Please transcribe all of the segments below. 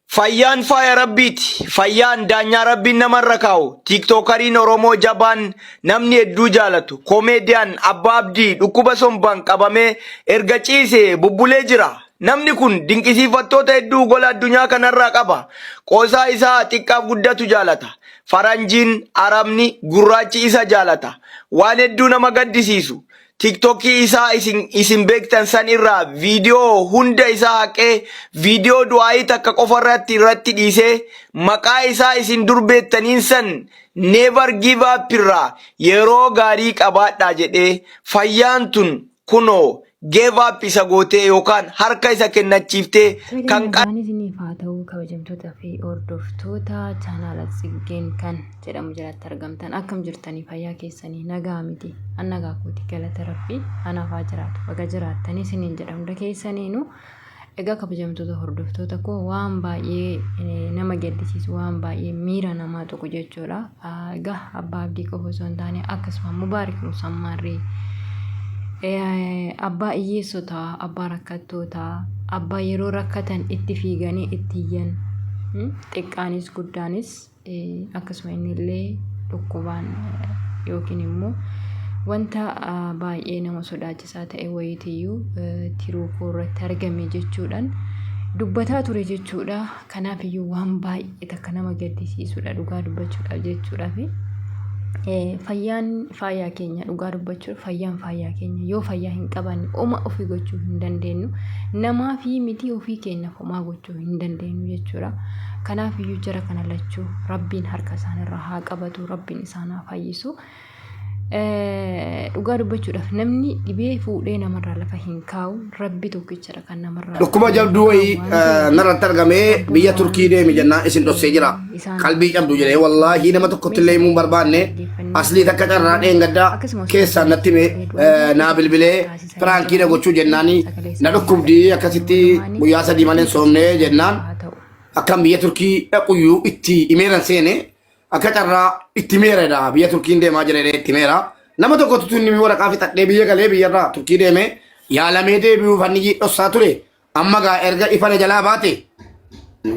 Fayyaan faaya rabbiiti. Fayyaan daanyaa rabbiin namarra kaa'u. Tiiktokariin Oromoo jabaan namni hedduu jaalatu. Komeediyaan Abbaa Abdii dhukkuba sombaan qabamee erga ciisee bubbulee jira. Namni kun dinqisiifattoota hedduu gola addunyaa kanarraa qaba. Qoosaa isaa xiqqaaf guddatu jaalata. Faranjiin, Arabni, gurraachi isa jaalata. Waan hedduu nama gaddisiisu. TikTokii isaa isin beektan san irraa viidiyoo hunda isaa haqee viidiyoo du'aayii takka irratti dhiisee maqaa isaa isin durbeettaniin san never give up irraa yeroo gaarii qabaadhaa jedhee fayyaan tun kunoo give up isa gootee yookaan harka isa kennachiiftee kan isiniif haa ta'u kabajamtoota fi hordoftoota chaanaala Tsiggeen kan jedhamu jalatti argamtan akkam jirtanii fayyaa keessanii nagaa miti an nagaa kooti galata rabbii anaaf haa jiraatu baga jiraattanii isiniin jedhamu hunda keessaniinu egaa kabajamtoota hordoftoota koo waan baay'ee nama gaddisiisu waan baay'ee miira namaa tuqu jechuudha egaa Abbaa Abdii qofa osoo hin taane akkasuma Mubaarik Musammaarree abbaa hiyyeessotaa abbaa rakkattootaa abbaa yeroo rakkatan itti fiiganii itti iyyan xiqqaanis guddaanis akkasuma innillee dhukkubaan yookiin immoo wanta baay'ee nama sodaachisaa ta'e wayitiyyuu tiruu koorratti argame jechuudhaan dubbataa ture jechuudha. Kanaaf iyyuu waan baay'ee takka nama gaddisiisudha dhugaa dubbachuudhaaf jechuudha. Fayyaan fayyaa keenya dhugaa dubbachuuf fayyaan fayyaa keenya yoo fayyaa hin qabanne oma ofii gochuu hin dandeenyu namaa fi miti ofii keenya homaa gochuu hin dandeenyu jechuudha. Kanaaf iyyuu jara kana lachuu rabbiin harka isaanirraa haa qabatu rabbiin isaan haa fayyisu. Dhugaa dubbachuudhaaf namni dhibee fuudhee namarraa lafa hin kaa'u rabbi tokkichadha kan namarraa dhukkuba jabduu wayii narratti argamee biyya Turkii deemi jennaan isin dhossee jira qalbii cabdu jedhee wallaahi nama tokkotti illee himuu barbaanne aslii takka carraa dheengaddaa keessaan natti naa bilbilee firaankiina gochuu jennaanii na dhukkubdii akkasitti guyyaa sadii malee soomnee jennaan akkam biyya Turkii dhaquyyuu itti imeeran seene akka carraa itti meeradha biyya Turkiin deemaa jedhee itti meera nama tokkotu tunni waraqaa fixadhee biyya galee biyyarraa Turkii deemee yaalamee deebi'uuf hanni dhossaa ture amma gaa erga ifana jalaa baate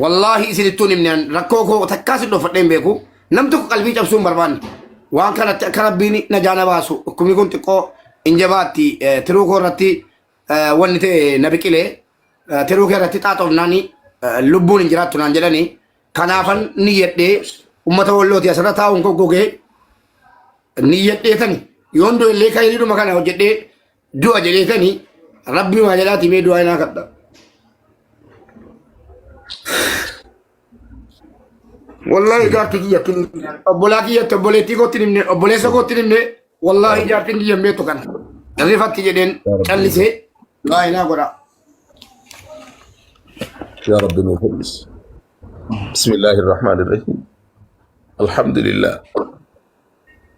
wallaahi isinittuun himneen rakkoo koo takkaas dhofadheen beeku nam tokko qalbii cabsuu hin barbaanne waan kanatti akka rabbiin na jaana baasu dhukkubni kun xiqqoo injabaatti tiruu koo irratti wanni ta'e na biqilee tiruu kee irratti xaaxofnaanii lubbuun hin jiraattu naan jedhanii kanaafan ni yedhee ummata wallooti asirra taa'uun goggogee niyyadheetani yoon du'e illee kayyiduma kana hojjedhee du'a jedheetani rabbi maa jedhaati mee du'aa inaa kadha. Wallahi jaartii kiyyattiin obbolaa kiyyatti obboleettii kootti himne obboleessa kootti himne wallahi jaartiin kiyya meetu kana rifatti jedheen callisee du'aa inaa godha. يا رب نفلس بسم الله الرحمن الرحيم الحمد لله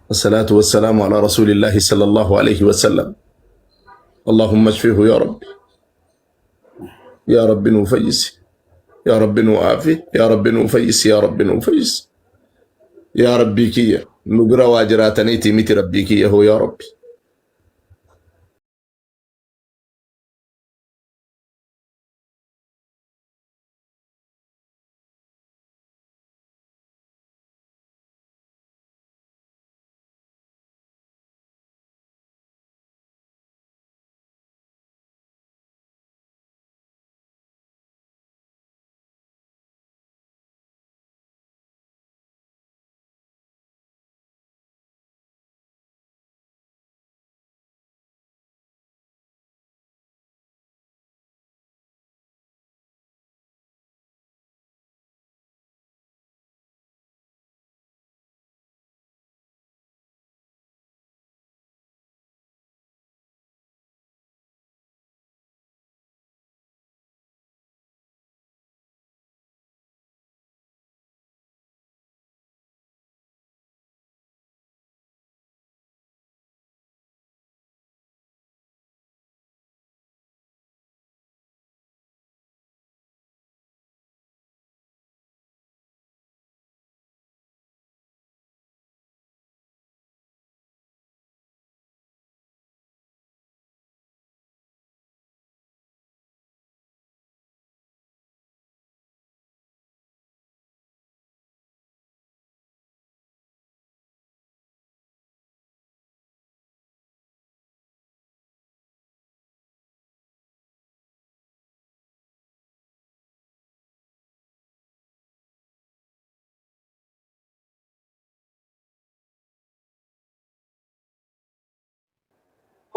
والصلاة والسلام على رسول الله صلى الله عليه وسلم اللهم اشفه يا رب يا رب نفيس يا رب نعافي يا رب نفيس يا رب نفيس يا ربي كي نقرا واجراتني تيمتي ربي كي هو يا ربي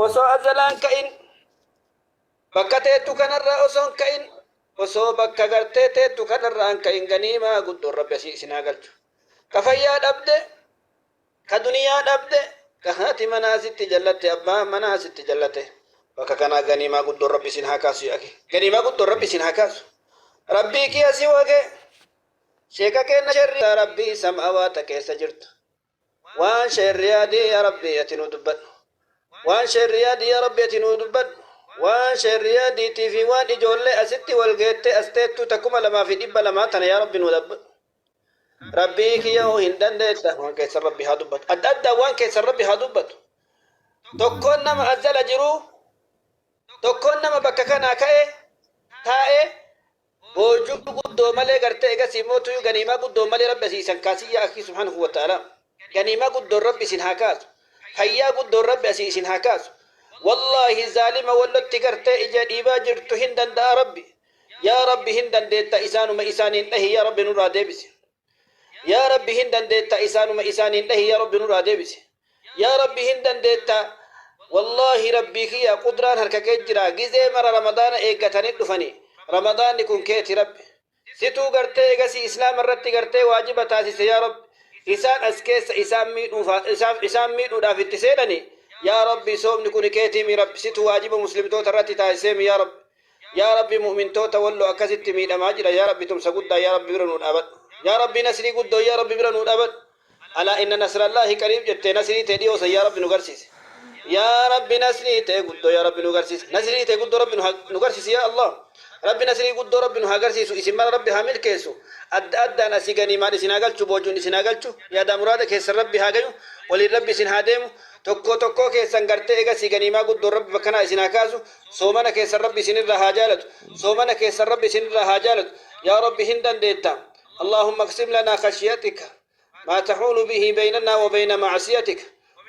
osoo azalaan ka'in bakka teettu kanarraa osoon ka'in osoo bakka gartee teettu kanarraan ka'in ganiimaa guddoon rabbi asii isin haa galchu ka fayyaa dhabde ka duniyaa dhabde ka haati manaa sitti jallatte abbaan manaa sitti jallate bakka kanaa ganiimaa guddoon rabbi isin haa kaasu yaake ganiimaa guddoon rabbi isin haa kaasu rabbii kiyya si wage sheeka kenna sherri rabbii sam'awaata keessa jirtu waan sherri yaadii yaa rabbi ati nu dubbadhu waan sherri yaadii yaa rabbi ati nu dubbadhu waan sherri yaadiitii fi waan ijoollee asitti wal geette asteettu takkuma 2,200 tana yaa rabbi nu dubbadhu rabbii kiyya hoo hin dandeetta waan keessa rabbi haa dubbatu adda addaa waan keessa rabbi haa dubbatu tokkoon nama azzala jiru tokkoon nama bakka kanaa ka'e taa'e boojuu guddoo malee gartee egasii mootuu ganiimaa guddoo malee rabbi asiisan kaasiyyaa akki subhaanahu wa ta'ala ganiimaa guddoon rabbi isin haa kaasu fayyaa guddoon rabbi asii isin haa kaasu wallahi zaalima wallotti gartee ija dhiibaa jirtu hin danda'a rabbi yaa rabbi hin dandeetta isaanuma isaaniin dhahi yaa rabbi nurraa deebisi yaa rabbi hin dandeetta isaanuma isaaniin dhahi yaa rabbi nurraa deebisi yaa rabbi hin dandeetta wallahi rabbii kiyya qudraan harka kee jira gizee mara ramadaana eeggatanii dhufanii ramadaanni kun keeti rabbi situu gartee egasii islaama irratti gartee waajiba taasise yaa rabbi isaan as keessa isaan miidhuudhaaf itti seenani yaa rabbi soomni kun keetii mi rabbi situu waajiba muslimtoota irratti taasiseemi yaa rabbi mu'mintoota walloo akkasitti miidhamaa jira yaa rabbi tumsa guddaa yaa rabbi bira nuu dhaabadhu yaa rabbi nasrii guddoo yaa rabbi bira nuu dhaabadhu alaa inna nasrallaahi qariib jettee nasrii ta'e dhiyoosan yaa rabbi nu garsiise yaa rabbi nasrii ta'e guddoo yaa rabbi nu garsiise nasrii ta'e guddoo rabbi nu garsiise yaa allah rabbi nasrii guddoo rabbi nu haa garsiisu isin mara rabbi haa milkeessu adda addaan asii ganiimaan isin haa galchu boojuun isin haa galchu yaada muraada keessan rabbi haa gayu waliin rabbi isin haa deemu tokko keessan gartee egasii ganiimaa guddoo rabbi bakkanaa isin haa kaasu soomana keessan rabbi isinirraa haa jaalatu soomana keessan rabbi isinirraa haa jaalatu yaa rabbi hin dandeetta اللهم اقسم لنا خشيتك ما تحول به بيننا وبين معصيتك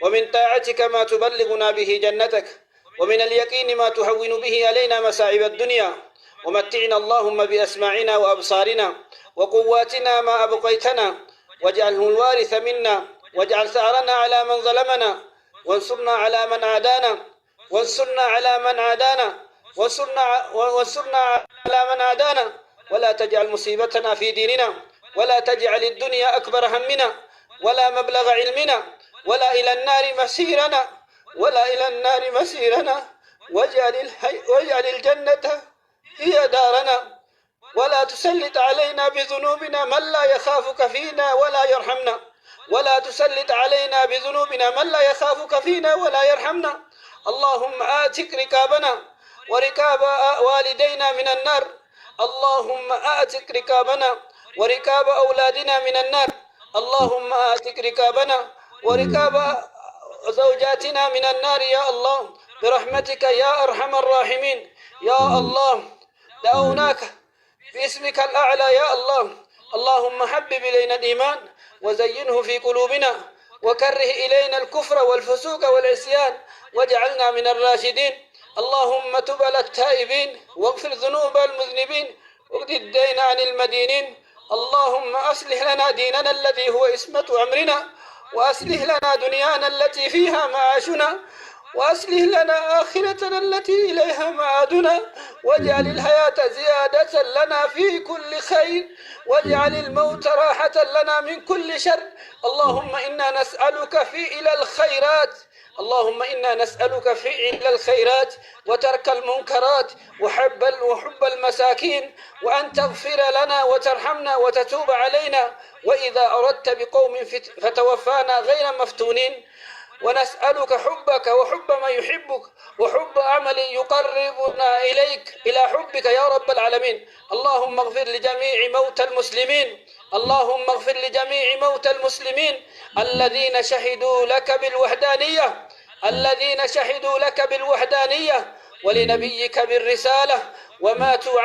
ومن طاعتك ما تبلغنا به جنتك ومن اليقين ما تهون به علينا مصائب الدنيا ومتعنا اللهم بأسماعنا وأبصارنا وقواتنا ما أبقيتنا واجعله الوارث منا واجعل ثأرنا على من ظلمنا وانصرنا على من عادانا وانصرنا على من عادانا وانصرنا على من عادانا ولا تجعل مصيبتنا في ديننا ولا تجعل الدنيا أكبر همنا ولا مبلغ علمنا ولا إلى النار مسيرنا واجعل الجنة هي دارنا ولا تسلط علينا بذنوبنا من لا يخافك فينا ولا يرحمنا ولا تسلط علينا بذنوبنا من لا يخافك فينا ولا يرحمنا اللهم آتك ركابنا وركاب والدينا من النار اللهم آتك ركابنا وركاب أولادنا من النار اللهم آتك ركابنا وركاب زوجاتنا من النار يا الله برحمتك يا أرحم الراحمين يا الله دعوناك باسمك الأعلى يا الله اللهم حبب إلينا الإيمان وزينه في قلوبنا وكره إلينا الكفر والفسوق والعصيان واجعلنا من الراشدين اللهم تب على التائبين واغفر ذنوب المذنبين واقض الدين عن المدينين اللهم أصلح لنا ديننا الذي هو عصمة أمرنا وأصلح لنا دنيانا التي فيها معاشنا وأصلح لنا آخرتنا التي إليها معادنا واجعل الحياة زيادة لنا في كل خير واجعل الموت راحة لنا من كل شر اللهم إنا نسألك فعل الخيرات اللهم إنا نسألك فعل الخيرات وترك المنكرات وحب المساكين وأن تغفر لنا وترحمنا وتتوب علينا وإذا أردت بقوم فتوفانا غير مفتونين ونسألك حبك وحب من يحبك وحب عمل يقربنا إليك إلى حبك يا رب العالمين اللهم اغفر لجميع موتى المسلمين اللهم اغفر لجميع موتى المسلمين الذين شهدوا لك بالوحدانية ولنبيك بالرسالة وماتوا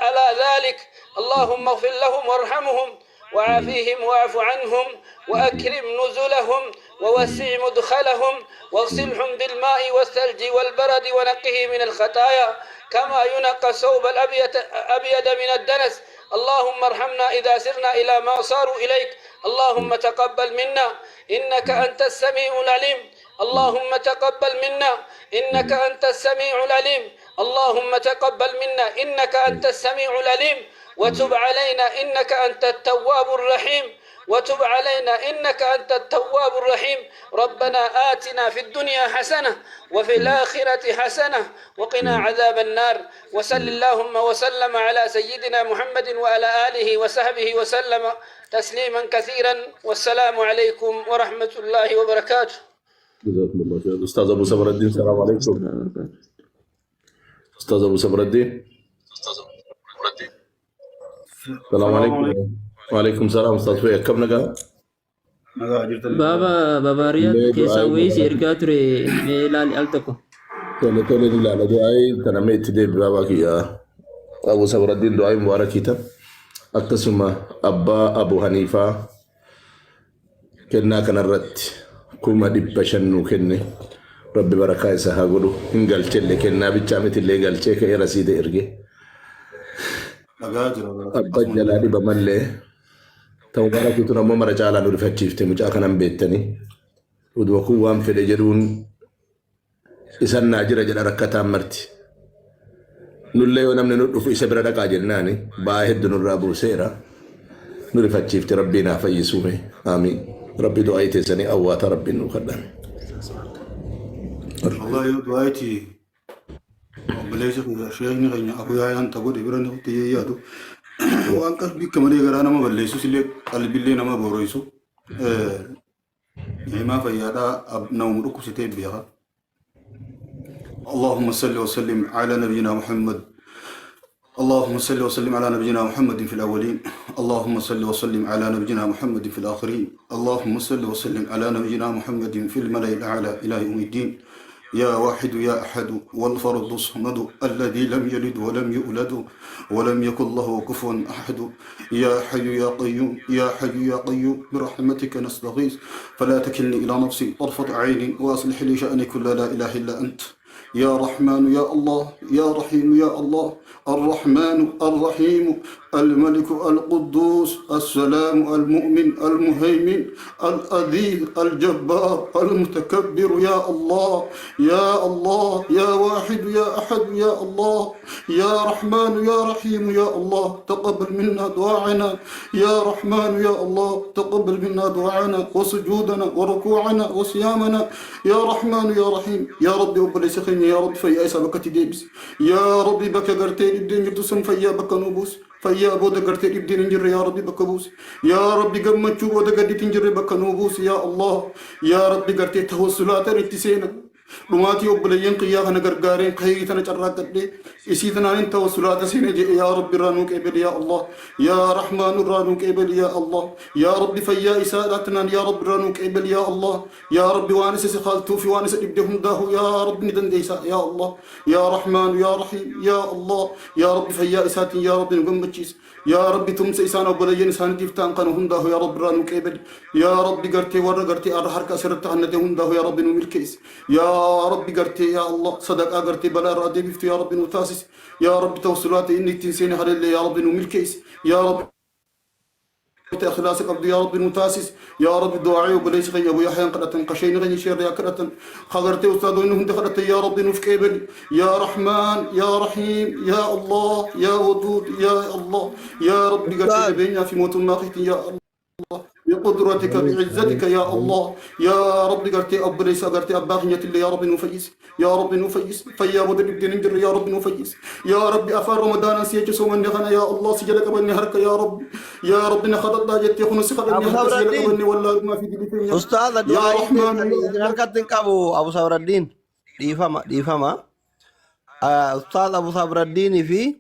على ذلك اللهم اغفر لهم وارحمهم وعافيهم واعف عنهم وأكرم نزلهم ووسع مدخلهم واغسلهم بالماء والثلج والبرد ونقه من الخطايا كما ينقى الثوب الأبيض من الدنس اللهم ارحمنا إذا سرنا إلى ما صاروا إليك اللهم تقبل منا إنك أنت السميع العليم اللهم تقبل منا إنك أنت السميع العليم. اللهم تقبل منا إنك أنت السميع العليم، وتب علينا إنك أنت التواب الرحيم، وتب علينا إنك أنت التواب الرحيم. ربنا آتنا في الدنيا حسنة وفي الآخرة حسنة وقنا عذاب النار. وصل اللهم وسلم على سيدنا محمد وعلى آله وصحبه وسلم تسليما كثيرا. والسلام عليكم ورحمة الله وبركاته. جزاكم الله خير. أستاذ أبو صبر الدين، السلام عليكم. أستاذ أبو صبر الدين، السلام عليكم. وعليكم السلام. أستاذ فيا كم نقا بابا رياض كيسا ويس إرقا تري ميلان ألتكو تولي لا لا دعاي تنميت دي بابا كيا أبو صبر الدين دعاي مباركيتا أقسم أبو حنيفة كنا كنرت كوما دي بشنو كني ربي بركة يسها قولوا إن قال تلي كنا بتشامت اللي قال تلي كي رسيد إرقي أبا جلالي بملي توبارك تنا ممر جالا نور فتشيفت مجاكنا بيتني ودوكو وام في الجرون إسان ناجر جل ركتا مرتي نولي ونمن نرفو إسابر ركا جناني باهد نرابو سيرا نور فتشيفت ربنا فيسومي آمين ربي دعايتي سني أوات ربي نخدامي والله دعايتي بليس شيخني غني أخويا أنت قد إبراني تيجياتو وأنك بكمل يقرانا ما بليسو سلك قلبي اللي نما بوريسو ما فيادا نوم ركوستين بيها. اللهم صل وسلم على نبينا محمد. اللهم صل وسلم على نبينا محمد في الأولين. اللهم صل وسلم على نبينا محمد في الآخرين. اللهم صل وسلم على نبينا محمد في الملأ الأعلى إلى يوم الدين. يا واحد يا أحد والفرد الصمد الذي لم يلد ولم يولد ولم يكن له كفوا أحد. يا حي يا قيوم يا حي يا قيوم برحمتك نستغيث فلا تكلني إلى نفسي طرفة عين وأصلح لي شأني كل لا إله إلا أنت. يا رحمن يا الله يا رحيم يا الله الرحمن الرحيم الملك القدوس السلام المؤمن المهيمن العزيز الجبار المتكبر. يا الله يا الله يا واحد يا أحد يا الله يا رحمن يا رحيم يا الله تقبل منا دعاءنا. يا رحمن يا الله تقبل منا دعاءنا وسجودنا وركوعنا وصيامنا. يا رحمن يا رحيم يا ربي وبليس خيني يا رب فيا إسا بك تديبس. يا ربي بك قرتين الدين يدوسن فيا بك نوبوس فيا بودا قرتين الدين انجر يا ربي بك بوس. يا ربي قمتشو بودا قدي تنجر بك نوبوس. يا الله يا ربي قرتين توسلات رتسينا رماتي وبلين قياها نقرقارين قهيتنا تنجرات قدي إسيتنا انت وسلات سينا يا ربي رانوك إبل يا الله يا رحمن رانوك إبل يا الله يا ربي فيا إسادتنا يا رب رانوك إبل يا الله يا ربي وانس سخالتو في وانس ابدهم داه يا رب ندن ديسا يا الله يا رحمن يا رحيم يا الله يا ربي فيا إساتين يا رب نقمتشيس يا ربي تمس إسانا وبلين إسان تفتان قانهم داه يا رب رانوك إبل يا ربي قرتي ورى قرتي أرحر كسرت عنتهم داه يا رب نملكيس يا ربي قرتي يا الله صدقا قرتي بلا رادي بفتو يا رب نتاسس يا رب توصلاتي إنك تنسيني هذا يا رب نملكيس يا رب إخلاصك عبد يا رب نتاسس يا رب دعائي وبليس غي أبو يحيى قرأت قشين غني شير يا قرأت خغرتي أستاذ إنهم دخلت يا رب نفك إبل يا رحمن يا رحيم يا الله يا ودود يا الله يا رب قرتي بيننا في موت الماقيت يا الله بقدرتك بعزتك يا الله يا رب قرتي أب ليس قرتي أباخية اللي يا رب نفيس يا رب نفيس فيا مدرب الدين انجر يا رب نفيس يا رب أفار رمضان سيجي سومن نخنا يا الله سجلك بني هرك يا رب نخدت داجت يخون سخدت نهرك سجلك بني والله ما في دي أستاذ يا رحمن نركتن أبو صبر الدين ديفما أستاذ أبو صبر الدين في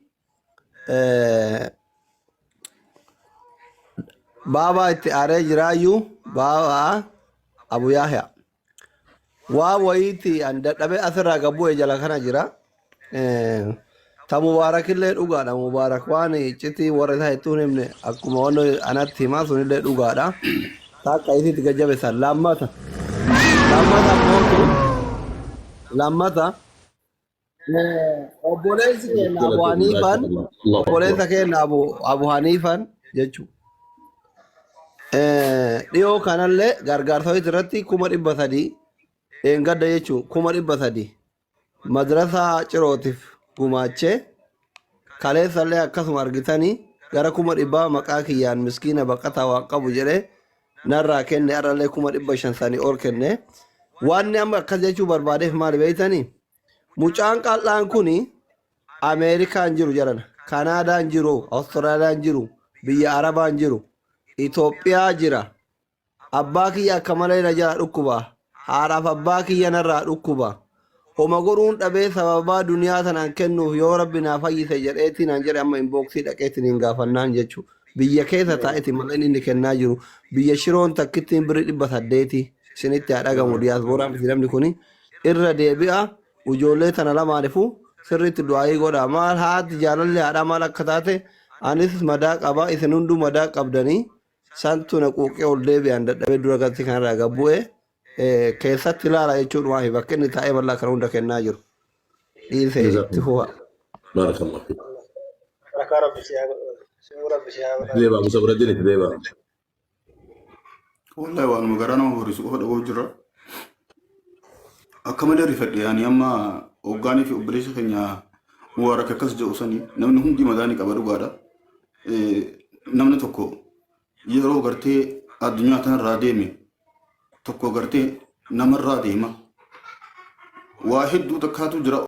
بابا اتعرج رايو بابا أبو يحيى ويتي عند أبي أثر قبوه جل خنا جرا تا مبارك اللي أوغادا مبارك واني جتي ورثة يتوني من أكو مانو أنا تيما سوني اللي أوغادا تا كايسي تكجا بس لما obboleessi keenya Abu Haniifan jechuudha. Dhiyoo kanallee gargaarsa irratti 300 gadda jechuun 300 madrasaa cirootiif gumaachee kaleessallee akkasuma argitanii gara 100,000 maqaa kiyyaan miskiina baqataa waan qabu jedhee narraa kenne har'allee 500 sanii ol kenne. Waan amma akkas jechuu barbaadeef maal beeytanii mucaan qal'aan kun Ameerikaan jiru jedhan Kanaadaan jiru Awustiraaliyaan jiru biyya Arabaan jiru Itoophiyaa jira abbaa kiyya akka malee na jala dhukkuba haadhaaf abbaa kiyya narraa dhukkuba homa godhuun dhabee sababaa duniyaa tanaan kennuuf yoo rabbi naa fayyise jedheetiin aan jedhe amma inbooksii dhaqeetiin hin gaafannaan jechuu biyya keessa taa'eeti malee inni kennaa jiru biyya shiroon takkittiin birri 800 isinitti haa dhagamu diyaaspooraan fi namni kun irra deebi'a ijoollee tana lamaaniifuu sirriitti du'aayii godha maal haati jaalalli haadhaa maal akka taate anis madaa qaba isin hunduu madaa qabdanii santu na quuqee ol deebi'an dadhabee dura galti kanarraa gabbu'ee keessatti ilaala jechuudha fi bakka inni taa'ee bal'aa kan hunda kennaa jiru dhiisee itti fu'a. Baarakallah. Deebaa musa biratti itti deebaa. Wallahi waan magaaraa nama horisu qofa dhagoo jira. Akka malee rifadhe yaani amma hoggaanii fi obboleessa keenya mubaaraka akkas jedhu sanii namni hundi madaanii qaba dhugaadha. Namni tokko yeroo gartee addunyaa tanarraa deeme tokko gartee namarraa deema. Waa hedduu takkaatu jira.